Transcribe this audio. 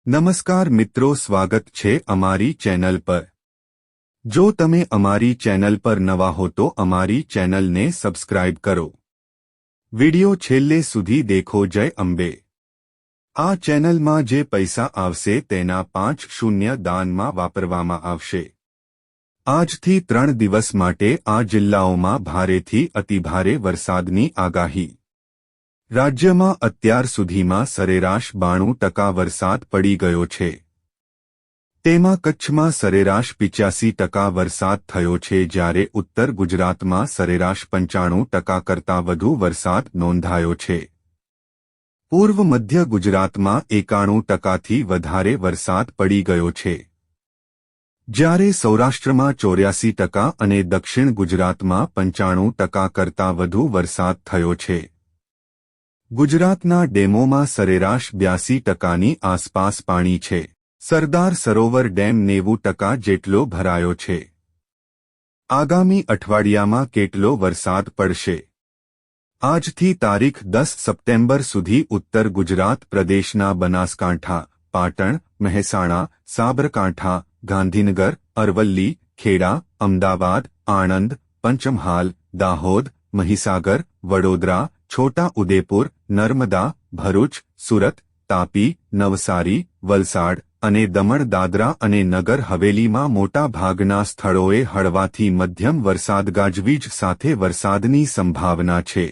નમસ્કાર મિત્રો, સ્વાગત છે અમારી ચેનલ પર। જો તમે અમારી ચેનલ પર નવા હો તો અમારી ચેનલને સબસ્ક્રાઇબ કરો। વિડિયો છેલ્લે સુધી દેખો। જય અંબે। આ ચેનલમાં જે પૈસા આવશે તેના 5 દાનમાં વાપરવામાં આવશે। આજથી 3 દિવસ માટે આ જિલ્લાઓમાં ભારેથી અતિભારે વરસાદની આગાહી। રાજ્યમાં અત્યાર સુધીમાં સરેરાશ 92% વરસાદ પડી ગયો છે। તેમાં કચ્છમાં સરેરાશ 85% વરસાદ થયો છે, જ્યારે ઉત્તર ગુજરાતમાં સરેરાશ 95% કરતાં વધુ વરસાદ નોંધાયો છે। પૂર્વ મધ્ય ગુજરાતમાં 91%થી વધારે વરસાદ પડી ગયો છે, જ્યારે સૌરાષ્ટ્રમાં 84% અને દક્ષિણ ગુજરાતમાં 95% કરતાં વધુ વરસાદ થયો છે। ગુજરાતના ડેમોમાં સરેરાશ 82%ની આસપાસ પાણી છે। સરદાર સરોવર ડેમ 90% જેટલો ભરાયો છે। આગામી અઠવાડિયામાં કેટલો વરસાદ પડશે? આજથી તારીખ 10 સપ્ટેમ્બર સુધી ઉત્તર ગુજરાત પ્રદેશના બનાસકાંઠા, પાટણ, મહેસાણા, સાબરકાંઠા, ગાંધીનગર, અરવલ્લી, ખેડા, અમદાવાદ, આણંદ, પંચમહાલ, દાહોદ, મહીસાગર, વડોદરા, છોટા ઉદેપુર, નર્મદા, ભરૂચ, સુરત, તાપી, નવસારી, વલસાડ અને દમણ દાદરા અને નગર હવેલીમાં મોટા ભાગના સ્થળોએ હળવાથી મધ્યમ વરસાદ ગાજવીજ સાથે વરસાદની સંભાવના છે।